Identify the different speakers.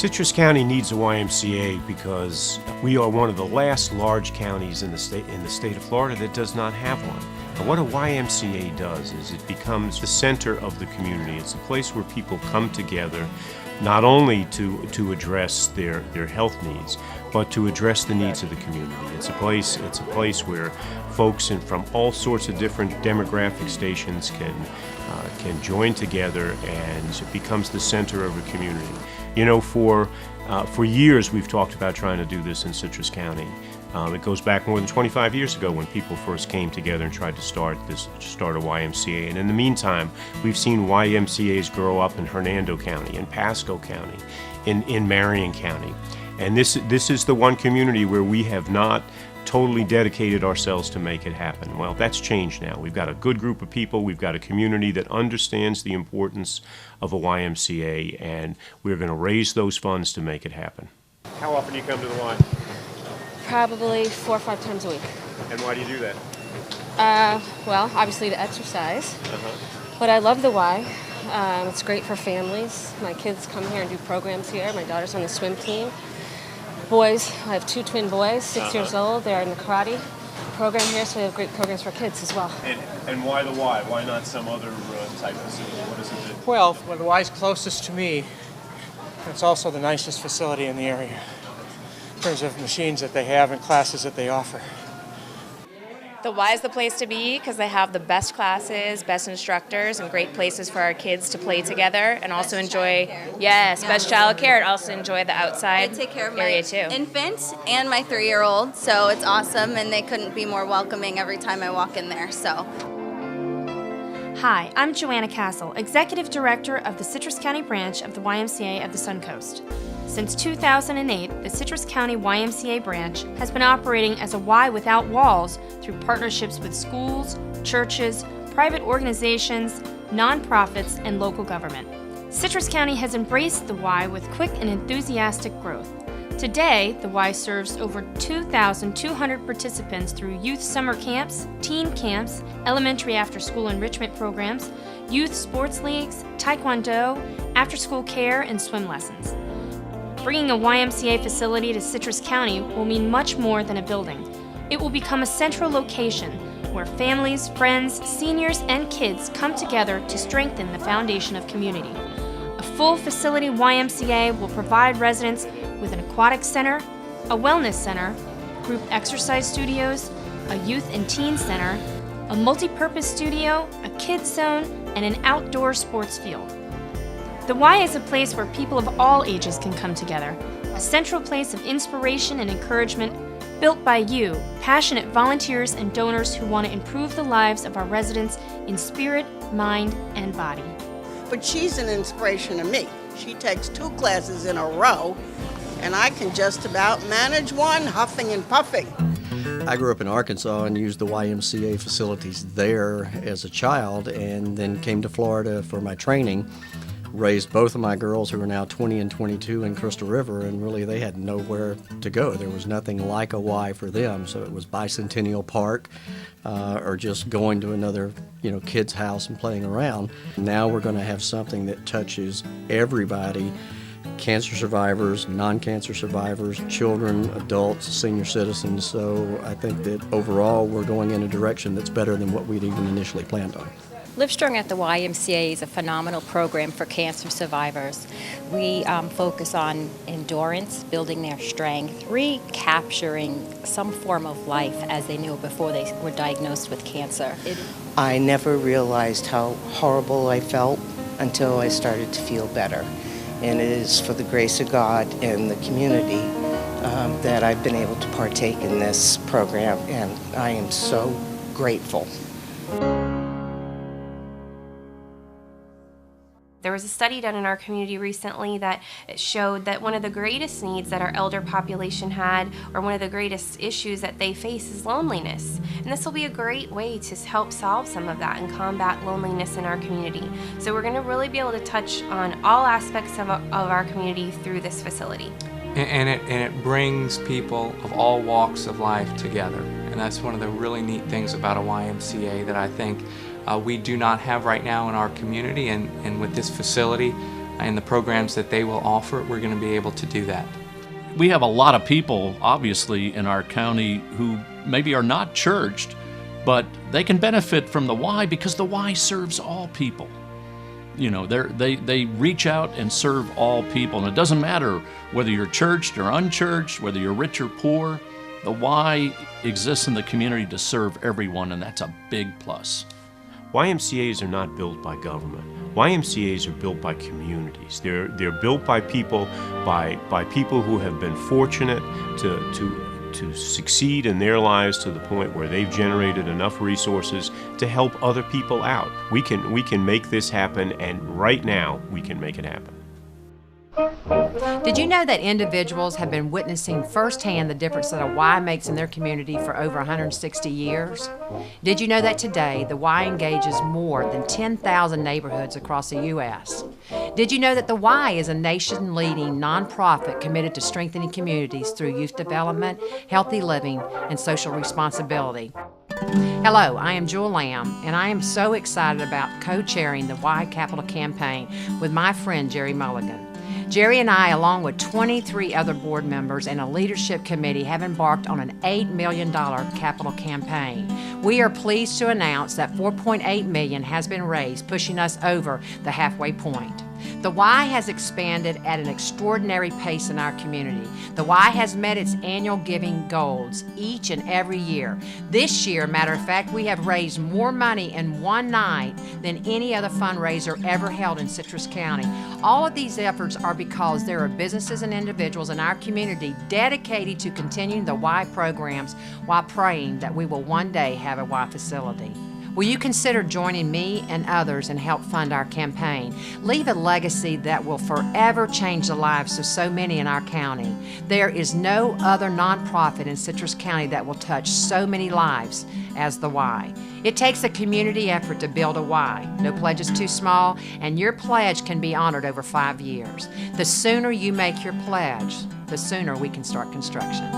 Speaker 1: Citrus County needs a YMCA because we are one of the last large counties in the state of Florida that does not have one. And what a YMCA does is it becomes the center of the community. It's a place where people come together not only to address their health needs, but to address the needs of the community. It's a place where folks from all sorts of different demographic stations can join together, and it becomes the center of a community. You know, for years we've talked about trying to do this in Citrus County. It goes back more than 25 years ago when people first came together and tried to start a YMCA. And in the meantime, we've seen YMCAs grow up in Hernando County, in Pasco County, in Marion County. And this is the one community where we have not totally dedicated ourselves to make it happen. Well, that's changed now. We've got a good group of people. We've got a community that understands the importance of a YMCA, and we're going to raise those funds to make it happen. How often do you come to the Y?
Speaker 2: Probably 4 or 5 times a week.
Speaker 1: And why do you do that?
Speaker 2: Well, obviously to exercise. But I love the Y. It's great for families. My kids come here and do programs here. My daughter's on the swim team. Boys, I have 2 twin boys, 6 years old. They're in the karate program here, so we have great programs for kids as well.
Speaker 1: And why the Y? Why not some other type facility? What does it do?
Speaker 3: Well, the Y's closest to me. It's also the nicest facility in the area in terms of machines that they have and classes that they offer.
Speaker 4: The Y is the place to be because they have the best classes, best instructors, and great places for our kids to play together and also enjoy, best child care, and also enjoy the outside
Speaker 5: I take care of
Speaker 4: area
Speaker 5: my
Speaker 4: too.
Speaker 5: infant and my 3-year-old, so it's awesome, and they couldn't be more welcoming every time I walk in there. So.
Speaker 6: Hi, I'm Joanna Castle, Executive Director of the Citrus County branch of the YMCA of the Suncoast. Since 2008, the Citrus County YMCA branch has been operating as a Y without walls through partnerships with schools, churches, private organizations, nonprofits, and local government. Citrus County has embraced the Y with quick and enthusiastic growth. Today, the Y serves over 2,200 participants through youth summer camps, teen camps, elementary after-school enrichment programs, youth sports leagues, taekwondo, after-school care, and swim lessons. Bringing a YMCA facility to Citrus County will mean much more than a building. It will become a central location where families, friends, seniors, and kids come together to strengthen the foundation of community. A full facility YMCA will provide residents with an aquatic center, a wellness center, group exercise studios, a youth and teen center, a multi-purpose studio, a kids zone, and an outdoor sports field. The Y is a place where people of all ages can come together, a central place of inspiration and encouragement built by you, passionate volunteers and donors who want to improve the lives of our residents in spirit, mind, and body.
Speaker 7: But she's an inspiration to me. She takes 2 classes in a row, and I can just about manage one, huffing and puffing.
Speaker 8: I grew up in Arkansas and used the YMCA facilities there as a child, and then came to Florida for my training. Raised both of my girls, who are now 20 and 22, in Crystal River, and really they had nowhere to go. There was nothing like a Y for them, so it was Bicentennial Park or just going to another kid's house and playing around. Now we're going to have something that touches everybody: cancer survivors, non-cancer survivors, children, adults, senior citizens. So I think that overall we're going in a direction that's better than what we'd even initially planned on.
Speaker 9: Live Strong at the YMCA is a phenomenal program for cancer survivors. We focus on endurance, building their strength, recapturing some form of life as they knew before they were diagnosed with cancer.
Speaker 10: I never realized how horrible I felt until I started to feel better. And it is for the grace of God and the community that I've been able to partake in this program, and I am so grateful.
Speaker 6: There was a study done in our community recently that showed that one of the greatest needs that our elder population had, or one of the greatest issues that they face, is loneliness. And this will be a great way to help solve some of that and combat loneliness in our community. So we're going to really be able to touch on all aspects of our community through this facility.
Speaker 11: And it brings people of all walks of life together. And that's one of the really neat things about a YMCA that I think we do not have right now in our community, and with this facility and the programs that they will offer, we're going to be able to do that.
Speaker 12: We have a lot of people, obviously, in our county who maybe are not churched, but they can benefit from the Y because the Y serves all people. You know, they reach out and serve all people, and it doesn't matter whether you're churched or unchurched, whether you're rich or poor. The Y exists in the community to serve everyone, and that's a big plus.
Speaker 1: YMCAs are not built by government. YMCAs are built by communities. They're built by people, by people who have been fortunate to succeed in their lives to the point where they've generated enough resources to help other people out. We can make this happen, and right now we can make it happen.
Speaker 13: Did you know that individuals have been witnessing firsthand the difference that a Y makes in their community for over 160 years? Did you know that today the Y engages more than 10,000 neighborhoods across the U.S.? Did you know that the Y is a nation-leading nonprofit committed to strengthening communities through youth development, healthy living, and social responsibility? Hello, I am Jewel Lamb, and I am so excited about co-chairing the Y Capital campaign with my friend Jerry Mulligan. Jerry and I, along with 23 other board members and a leadership committee, have embarked on an $8 million capital campaign. We are pleased to announce that $4.8 million has been raised, pushing us over the halfway point. The Y has expanded at an extraordinary pace in our community. The Y has met its annual giving goals each and every year. This year, matter of fact, we have raised more money in one night than any other fundraiser ever held in Citrus County. All of these efforts are because there are businesses and individuals in our community dedicated to continuing the Y programs while praying that we will one day have a Y facility. Will you consider joining me and others and help fund our campaign? Leave a legacy that will forever change the lives of so many in our county. There is no other nonprofit in Citrus County that will touch so many lives as the Y. It takes a community effort to build a Y. No pledge is too small, and your pledge can be honored over 5 years. The sooner you make your pledge, the sooner we can start construction.